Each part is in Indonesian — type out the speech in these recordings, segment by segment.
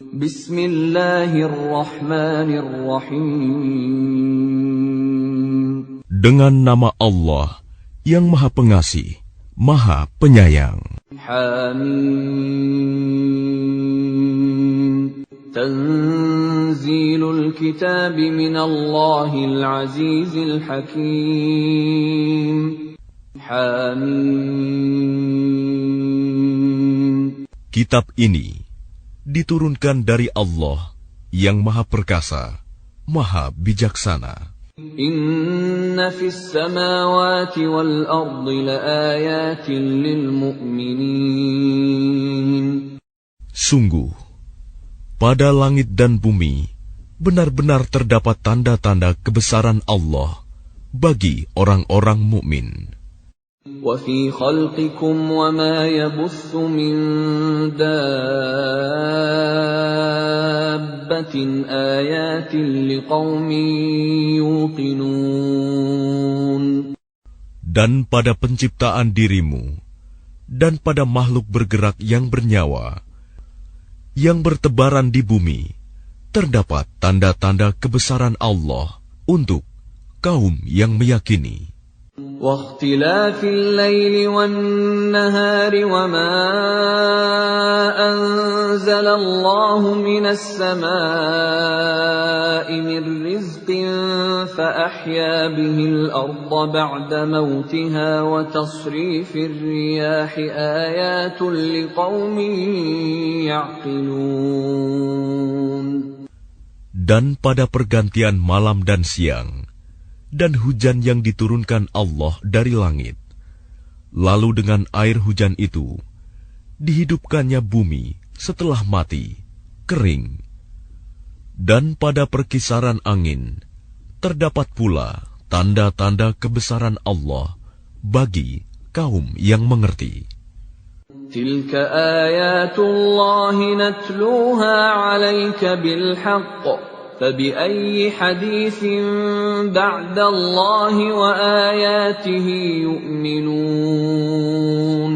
Bismillahirrahmanirrahim. Dengan nama Allah yang Maha Pengasih, Maha Penyayang. Hamim. Tanzilul kitab minallahil azizil hakim. Hamim. Kitab ini diturunkan dari Allah yang Maha Perkasa, Maha Bijaksana. Inna fis samawati wal ardi laayatin lil mu'minin. Sungguh, pada langit dan bumi benar-benar terdapat tanda-tanda kebesaran Allah bagi orang-orang mukmin. Wa fi khalqikum wa ma yabuthu min dabbatin ayatin liqaumin yuqinun. Dan pada penciptaan dirimu dan pada makhluk bergerak yang bernyawa yang bertebaran di bumi terdapat tanda-tanda kebesaran Allah untuk kaum yang meyakini. واختلاف الليل والنهار وما أنزل الله من السماء من رزق فأحيا به الأرض بعد موتها وتصريف الرياح آيات لقوم يعقلون. Dan pada pergantian malam dan siang dan hujan yang diturunkan Allah dari langit. Lalu dengan air hujan itu, dihidupkannya bumi setelah mati, kering. Dan pada perkisaran angin, terdapat pula tanda-tanda kebesaran Allah bagi kaum yang mengerti. Tilka ayatullahi natluha 'alaika bilhaqq. فَبِأَيِّ حَدِيثٍ بَعْدَ اللَّهِ وَآيَاتِهِ يُؤْمِنُونَ.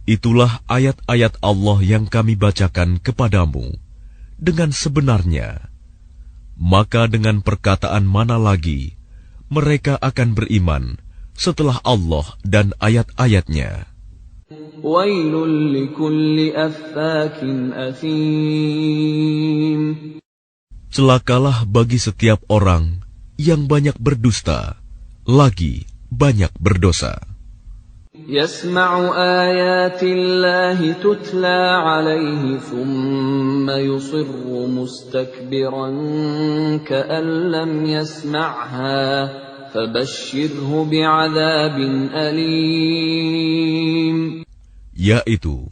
Itulah ayat-ayat Allah yang kami bacakan kepadamu dengan sebenarnya. Maka dengan perkataan mana lagi mereka akan beriman setelah Allah dan ayat-ayatnya. Wailul likulli affakin athim. Celakalah bagi setiap orang yang banyak berdusta, lagi banyak berdosa. Yasma'u ayatillahi tutla 'alaihi thumma yusirru mustakbiran ka'an lam yasma'ha fabashshirhu bi'adzabin alim. Yaitu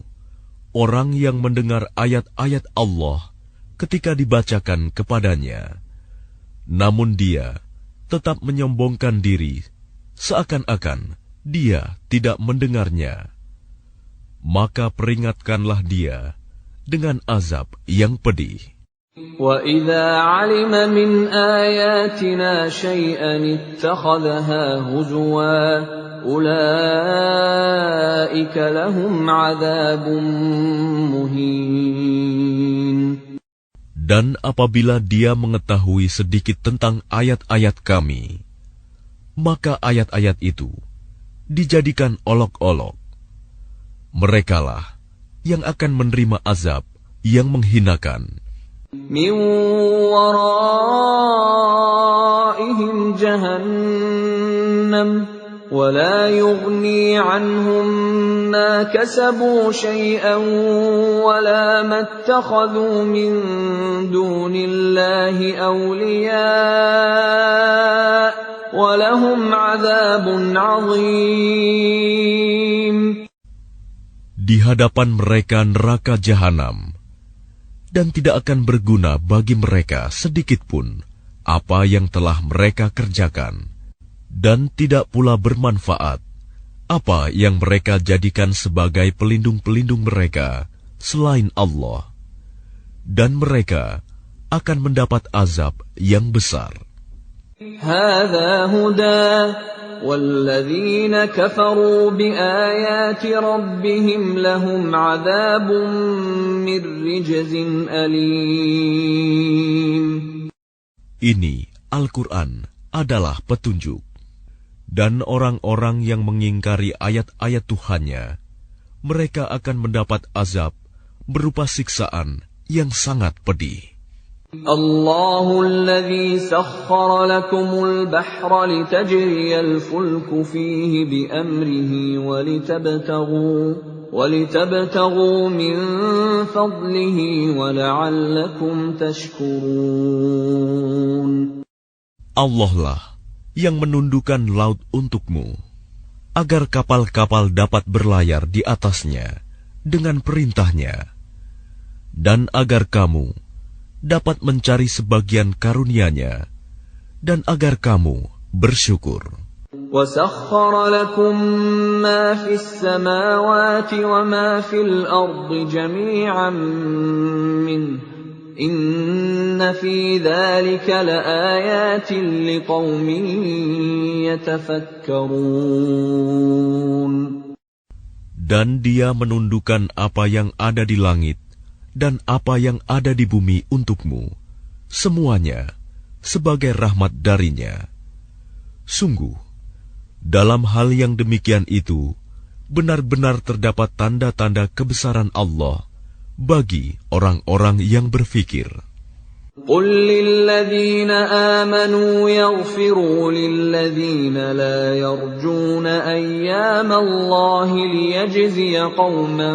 orang yang mendengar ayat-ayat Allah ketika dibacakan kepadanya, namun dia tetap menyombongkan diri, seakan-akan dia tidak mendengarnya. Maka peringatkanlah dia dengan azab yang pedih. وَإِذَا عَلِمَ مِنْ آيَاتِنَا شَيْئًا اتَّخَذَهَا هُزُوًا أُولَئِكَ لَهُمْ عَذَابٌ مُهِينٌ. Dan apabila dia mengetahui sedikit tentang ayat-ayat kami, maka ayat-ayat itu dijadikan olok-olok. Merekalah yang akan menerima azab yang menghinakan. Min waraihim jahannam ولا يغني عنهم ما كسبوا شيئا ولا ما اتخذوا من دون الله أولياء ولهم عذاب عظيم. Di hadapan mereka neraka jahanam, dan tidak akan berguna bagi mereka sedikitpun apa yang telah mereka kerjakan. Dan tidak pula bermanfaat apa yang mereka jadikan sebagai pelindung-pelindung mereka selain Allah. Dan mereka akan mendapat azab yang besar. Hadza huda وَالَّذِينَ كَفَرُوا بِآيَاتِ رَبِّهِمْ لَهُمْ عَذَابٌ مِّن رِّجْزٍ أَلِيمٌ. Ini Al-Quran adalah petunjuk. Dan orang-orang yang mengingkari ayat-ayat Tuhannya, mereka akan mendapat azab berupa siksaan yang sangat pedih. Allahul ladzi sakhkhara lakumul bahra litajriyal fulku fihi bi'amrihi walitabtaghu min fadlihi wa la'allakum tashkurun. Allah lah yang menundukkan laut untukmu, agar kapal-kapal dapat berlayar di atasnya dengan perintahnya, dan agar kamu dapat mencari sebagian karunia-Nya, dan agar kamu bersyukur. وَسَخَّرَ لَكُم مَّا فِي السَّمَاوَاتِ وَمَا فِي الْأَرْضِ جَمِيعًا مِّنْهُ إِنَّ فِي ذَلِكَ لَآيَاتٍ لِقَوْمٍ يَتَفَكَّرُونَ. Dan Dia menundukkan apa yang ada di langit dan apa yang ada di bumi untukmu, semuanya sebagai rahmat darinya. Sungguh, dalam hal yang demikian itu, benar-benar terdapat tanda-tanda kebesaran Allah bagi orang-orang yang berfikir. قُلْ لِلَّذِينَ آمَنُوا يَغْفِرُوا لِلَّذِينَ لَا يَرْجُونَ أَيَّامَ اللَّهِ لِيَجْزِيَ قَوْمًا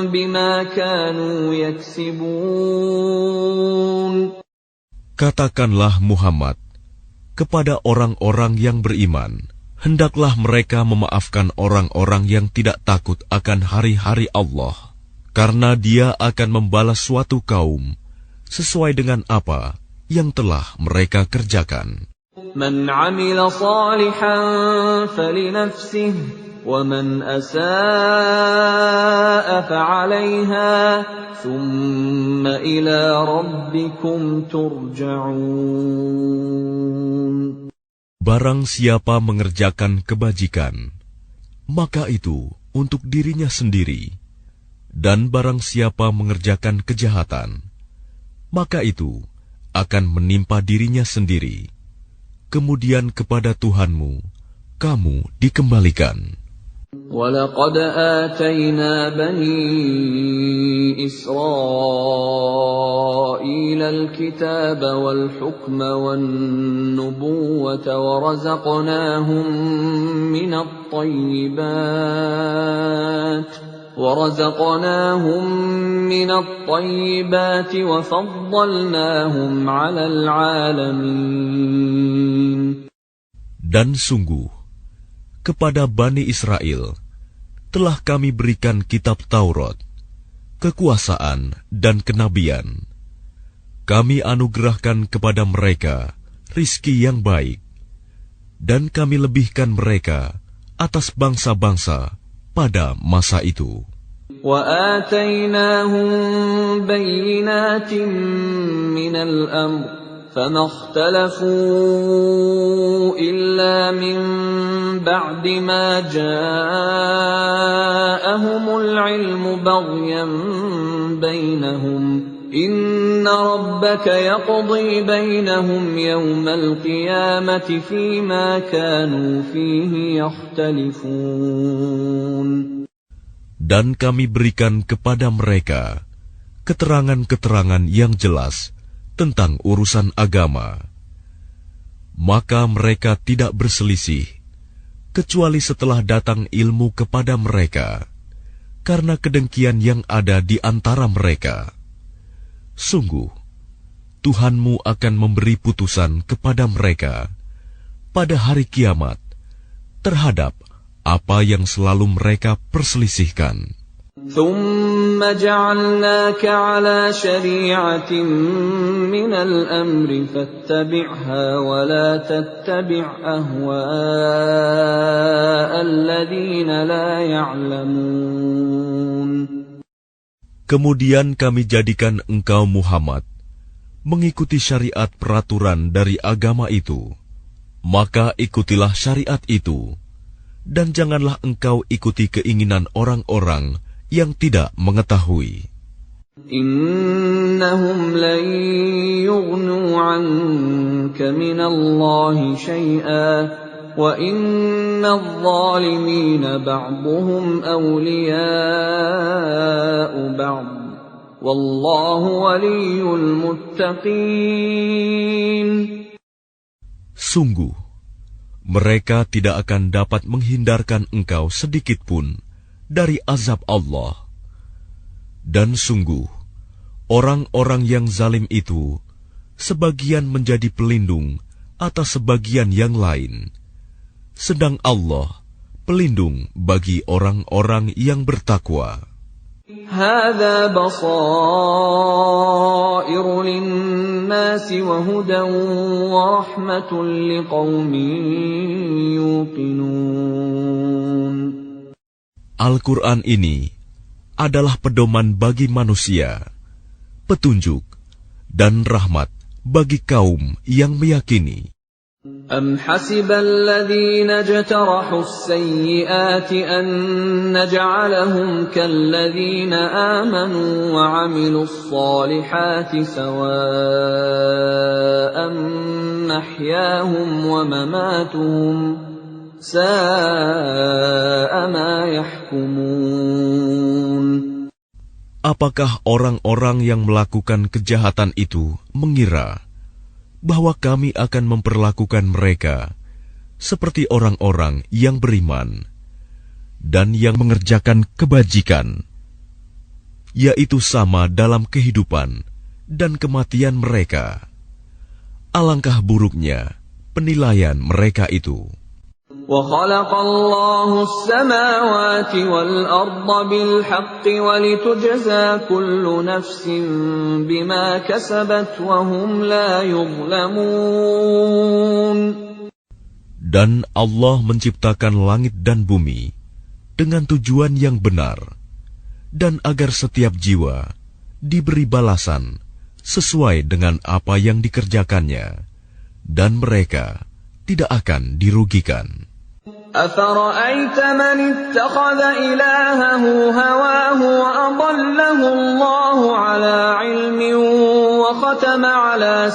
بِمَا كَانُوا يَكْسِبُونَ. Katakanlah Muhammad kepada orang-orang yang beriman, hendaklah mereka memaafkan orang-orang yang tidak takut akan hari-hari Allah, karena Dia akan membalas suatu kaum sesuai dengan apa yang telah mereka kerjakan. Man 'amila shalihan falinafsihi wa man asaa'a fa'alayha thumma ila rabbikum turja'un. Barang siapa mengerjakan kebajikan, maka itu untuk dirinya sendiri, dan barang siapa mengerjakan kejahatan, maka itu akan menimpa dirinya sendiri. Kemudian kepada Tuhanmu kamu dikembalikan. وَلَقَدْ آتَيْنَا بَنِي إِسْرَائِيلَ الْكِتَابَ وَالْحُكْمَ وَالنُّبُوَّةَ وَرَزَقْنَاهُم مِّنَ الطَّيِّبَاتِ وَفَضَّلْنَاهُمْ عَلَى الْعَالَمِينَ. Dan sungguh, kepada Bani Israel telah kami berikan kitab Taurat, kekuasaan dan kenabian. Kami anugerahkan kepada mereka rizki yang baik, dan kami lebihkan mereka atas bangsa-bangsa pada masa itu. وَآتَيْنَاهُمْ بَيِّنَاتٍ مِّنَ الْأَمْرِ فَمَا اخْتَلَفُوا إِلَّا مِن بَعْدِ مَا جَاءَهُمُ الْعِلْمُ بَغْيًا بَيْنَهُمْ إِنَّ رَبَّكَ يَقْضِي بَيْنَهُمْ يَوْمَ الْقِيَامَةِ فِيمَا كَانُوا فِيهِ يَخْتَلِفُونَ. Dan kami berikan kepada mereka keterangan-keterangan yang jelas tentang urusan agama. Maka mereka tidak berselisih, kecuali setelah datang ilmu kepada mereka, karena kedengkian yang ada di antara mereka. Sungguh, Tuhanmu akan memberi putusan kepada mereka pada hari kiamat terhadap apa yang selalu mereka perselisihkan. ثُمَّ جَعَلْنَاكَ عَلَى شَرِيعَةٍ مِّنَ الْأَمْرِ فَاتَّبِعْهَا وَلَا تَتَّبِعْ أَهْوَاءَ الَّذِينَ لَا يَعْلَمُونَ. Kemudian kami jadikan engkau Muhammad mengikuti syariat peraturan dari agama itu, Maka ikutilah syariat itu, dan janganlah engkau ikuti keinginan orang-orang yang tidak mengetahui. Innahum lan yughnu 'anka minallahi syai'an wa innadh dhalimina ba'dhuhum awliya'u ba'd wallahu waliyyul muttaqin. Sungguh, mereka tidak akan dapat menghindarkan engkau sedikit pun dari azab Allah. Dan sungguh, orang-orang yang zalim itu sebagian menjadi pelindung atas sebagian yang lain, sedang Allah pelindung bagi orang-orang yang bertakwa. Hadza basairu lin-nasi wa hudan wa rahmatun liqaumin yuqinun. Al-Quran ini adalah pedoman bagi manusia, petunjuk dan rahmat bagi kaum yang meyakini. Am hasibal ladzina jtarahu as-sayyi'ati an naj'alahum kalladzina amanu wa 'amilus salihati sawa'an mahyahum wa mamatuhum sa'a ma yahkumun. Apakah orang-orang yang melakukan kejahatan itu mengira bahwa kami akan memperlakukan mereka seperti orang-orang yang beriman dan yang mengerjakan kebajikan, yaitu sama dalam kehidupan dan kematian mereka? Alangkah buruknya penilaian mereka itu. وَخَلَقَ اللَّهُ السَّمَاوَاتِ وَالْأَرْضَ بِالْحَقِّ وَلِتُجْزَى كُلُّ نَفْسٍ بِمَا كَسَبَتْ وَهُمْ لَا يُظْلَمُونَ. Dan Allah menciptakan langit dan bumi dengan tujuan yang benar, dan agar setiap jiwa diberi balasan sesuai dengan apa yang dikerjakannya, dan mereka tidak akan dirugikan. أَفَرَأَيْتَ مَنِ اتَّخَذَ إِلَٰهَهُ هَوَاهُ وَأَضَلَّهُ اللَّهُ عَلَىٰ عِلْمٍ وَخَتَمَ عَلَىٰ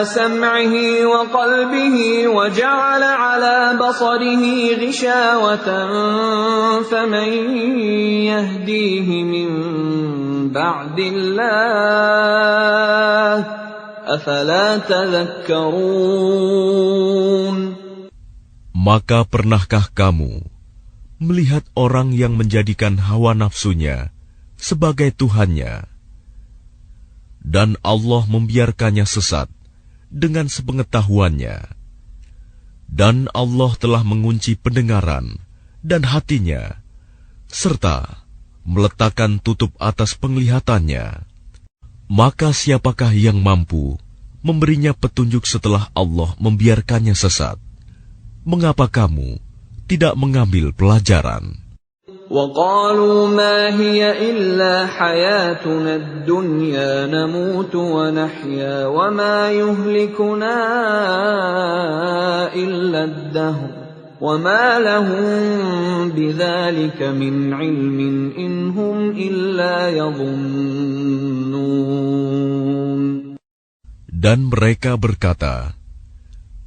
سَمْعِهِ وَقَلْبِهِ وَجَعَلَ عَلَىٰ بَصَرِهِ غِشَاوَةً فَمَن يَهْدِيهِ مِن بَعْدِ اللَّهِ أَفَلَا تَذَكَّرُونَ. Maka pernahkah kamu melihat orang yang menjadikan hawa nafsunya sebagai Tuhannya, dan Allah membiarkannya sesat dengan sepengetahuannya, dan Allah telah mengunci pendengaran dan hatinya, serta meletakkan tutup atas penglihatannya? Maka siapakah yang mampu memberinya petunjuk setelah Allah membiarkannya sesat? Mengapa kamu tidak mengambil pelajaran? وَقَالُوا مَا هِيَ إِلَّا حَيَاتُنَا الدُّنْيَا نَمُوتُ وَنَحْيَا وَمَا يُهْلِكُنَا إِلَّا الدَّهْرُ وَمَا لَهُم بِذَلِكَ مِنْ عِلْمٍ إِنْ هُمْ إِلَّا يَظُنُّونَ. Dan mereka berkata,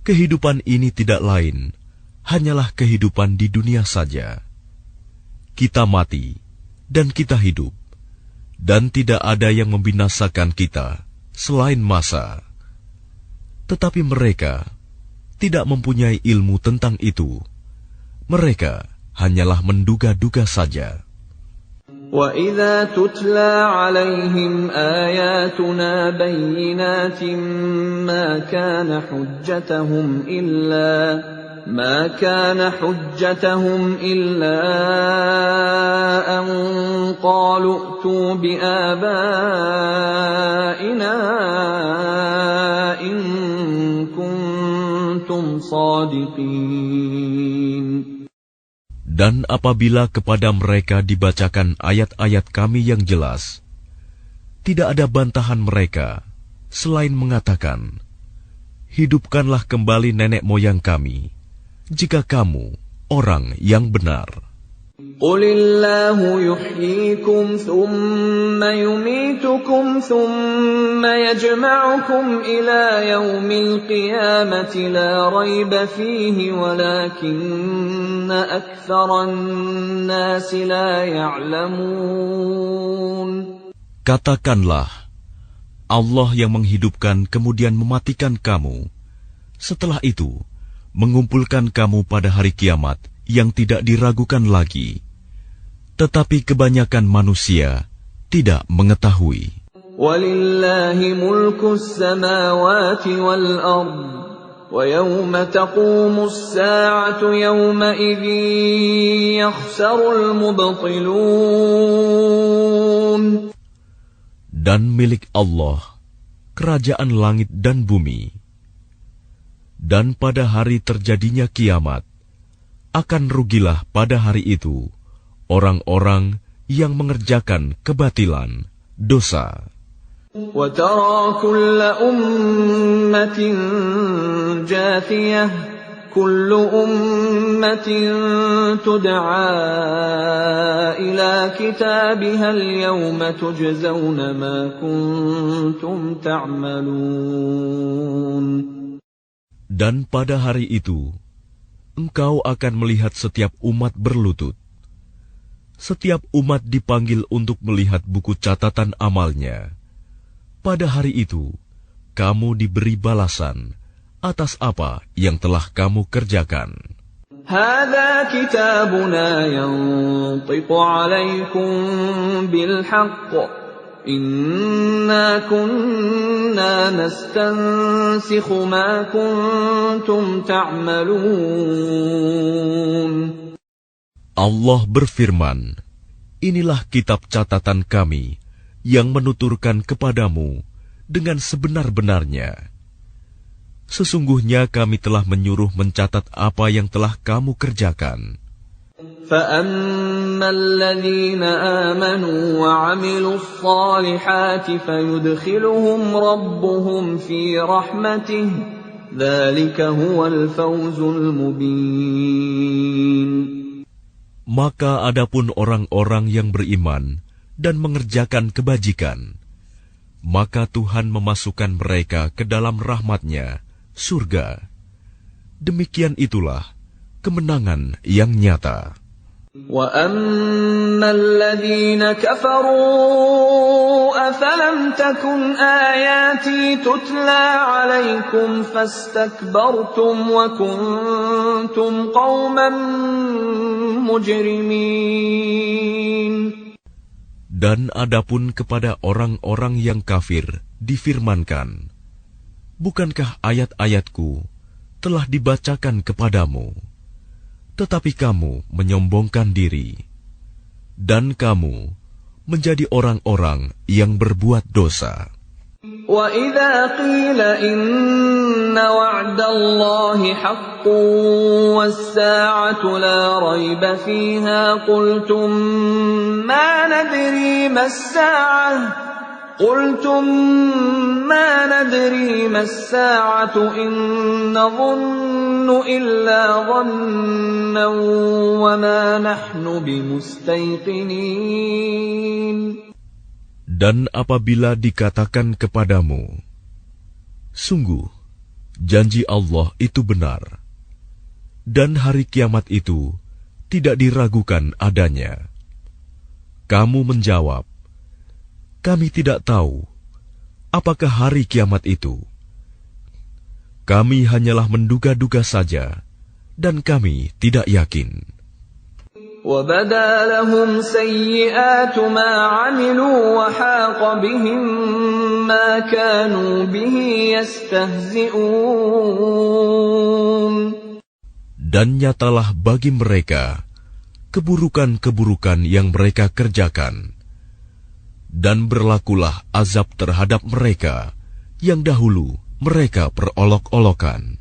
kehidupan ini tidak lain, hanyalah kehidupan di dunia saja. Kita mati, dan kita hidup, dan tidak ada yang membinasakan kita selain masa. Tetapi mereka tidak mempunyai ilmu tentang itu. Mereka hanyalah menduga-duga saja. وَإِذَا تُتْلَى عَلَيْهِمْ آيَاتُنَا بَيِّنَاتٍ مَا كَانَ حُجَّتَهُمْ إِلَّا أَن قَالُوا ائْتُوا بِآبَائِنَا إِن كُنتُمْ صَادِقِينَ. Dan apabila kepada mereka dibacakan ayat-ayat kami yang jelas, tidak ada bantahan mereka, selain mengatakan, hidupkanlah kembali nenek moyang kami, jika kamu orang yang benar. Qulillahu yuhyikum thumma yumitukum thumma yajma'ukum ila yaumil qiyamati la rayba fihi walakinna aktsaran nasi la ya'lamun. Katakanlah, Allah yang menghidupkan kemudian mematikan kamu, setelah itu mengumpulkan kamu pada hari kiamat yang tidak diragukan lagi. Tetapi kebanyakan manusia tidak mengetahui. Walillahi mulkus samawati wal ard, wa yawma taqumus sa'atu yawma idzin yakhsarul mubtilun. Dan milik Allah kerajaan langit dan bumi. Dan pada hari terjadinya kiamat, akan rugilah pada hari itu orang-orang yang mengerjakan kebatilan, dosa. وَتَرَى كُلَّ أُمَّةٍ جَاثِيَةً كُلُّ أُمَّةٍ تُدْعَى إِلَى كِتَابِهَا الْيَوْمَ تُجْزَوْنَ مَا كُنتُمْ تَعْمَلُونَ. Dan pada hari itu, engkau akan melihat setiap umat berlutut. Setiap umat dipanggil untuk melihat buku catatan amalnya. Pada hari itu, kamu diberi balasan atas apa yang telah kamu kerjakan. هذا كتابنا ينطق عليكم بالحق إنا كنا نستنسخ ما كنتم تعملون. Allah berfirman, inilah kitab catatan kami yang menuturkan kepadamu dengan sebenar-benarnya. Sesungguhnya kami telah menyuruh mencatat apa yang telah kamu kerjakan. فَأَمَّا الَّذِينَ آمَنُوا وَعَمِلُوا الصَّالِحَاتِ فَيُدْخِلُهُمْ رَبُّهُمْ فِي رَحْمَتِهِ ذَلِكَ هُوَ الْفَوْزُ الْمُبِينُ. Maka adapun orang-orang yang beriman dan mengerjakan kebajikan, maka Tuhan memasukkan mereka ke dalam rahmat-Nya, surga. Demikian itulah kemenangan yang nyata. وَأَمَّا الَّذِينَ كَفَرُوا أَفَلَمْ تَكُنْ آيَاتِي تُتْلَى عَلَيْكُمْ فَاسْتَكْبَرْتُمْ وَكُنْتُمْ قَوْمًا مُجْرِمِينَ. Dan adapun kepada orang-orang yang kafir difirmankan, bukankah ayat-ayatku telah dibacakan kepadamu, tetapi kamu menyombongkan diri, dan kamu menjadi orang-orang yang berbuat dosa. وَإِذَا قِيلَ إِنَّ وَعْدَ اللَّهِ حَقٌّ وَالسَّاعَةُ لَا رَيْبَ فِيهَا قُلْتُمْ مَا نَدْرِي مَا السَّاعَةُ إِن نَّظُنُّ إِلَّا ظَنًّا وَمَا نَحْنُ بِمُسْتَيْقِنِينَ. Dan apabila dikatakan kepadamu, sungguh, janji Allah itu benar, dan hari kiamat itu tidak diragukan adanya. Kamu menjawab, kami tidak tahu apakah hari kiamat itu. Kami hanyalah menduga-duga saja, dan kami tidak yakin. وَبَدَا لَهُمْ سَيِّئَاتُ مَا عَمِلُوا وَحَاقَ بِهِم مَّا كَانُوا بِهِ يَسْتَهْزِئُونَ. Dan nyatalah bagi mereka keburukan-keburukan yang mereka kerjakan, dan berlakulah azab terhadap mereka yang dahulu mereka perolok-olokan.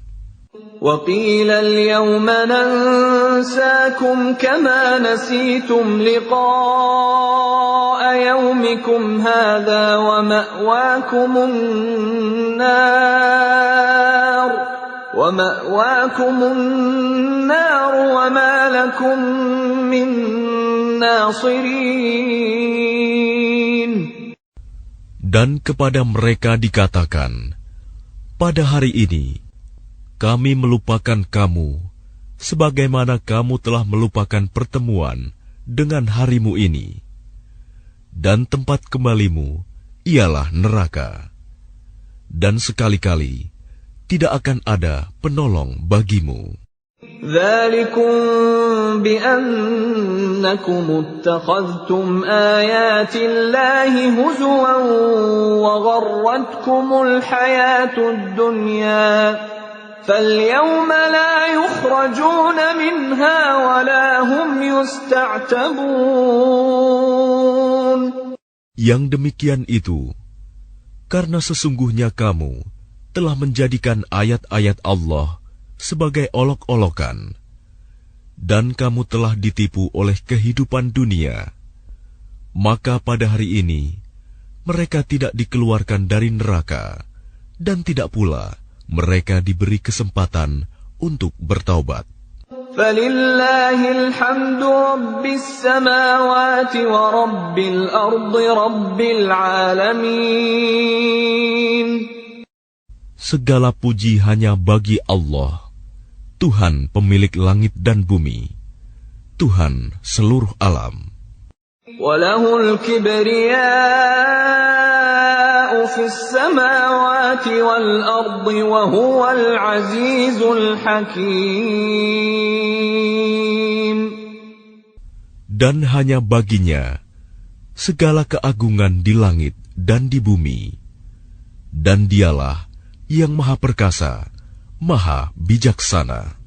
وَقِيلَ الْيَوْمَ نَنسَاكُمْ كَمَا نَسِيتُمْ لِقَاءَ يَوْمِكُمْ يومكم هذا ومأواكم النار وما لكم من ناصرين. Dan kepada mereka dikatakan, pada hari ini kami melupakan kamu sebagaimana kamu telah melupakan pertemuan dengan harimu ini, dan tempat kembalimu ialah neraka, dan sekali-kali tidak akan ada penolong bagimu. ذَلِكُمْ بِأَنَّكُمُ اتَّخَذْتُمْ آيَاتِ اللَّهِ هُزُوًا وَغَرَّتْكُمُ الْحَيَاةُ الدُّنْيَا فَالْيَوْمَ لَا يُخْرَجُونَ مِنْهَا وَلَا هُمْ يُسْتَعْتَبُونَ. Yang demikian itu, karena sesungguhnya kamu telah menjadikan ayat-ayat Allah sebagai olok-olokan, dan kamu telah ditipu oleh kehidupan dunia, maka pada hari ini mereka tidak dikeluarkan dari neraka, dan tidak pula mereka diberi kesempatan untuk bertaubat. فَلِلَّهِ الْحَمْدُ رَبِّ السَّمَاوَاتِ وَرَبِّ الْأَرْضِ رَبِّ الْعَالَمِينَ. Segala puji hanya bagi Allah, Tuhan pemilik langit dan bumi, Tuhan seluruh alam. وَلَهُ الْكِبْرِيَاءُ فِي السَّمَاوَاتِ وَالْأَرْضِ وَهُوَ الْعَزِيزُ الْحَكِيمُ. Dan hanya baginya segala keagungan di langit dan di bumi, dan dialah yang maha perkasa, maha bijaksana.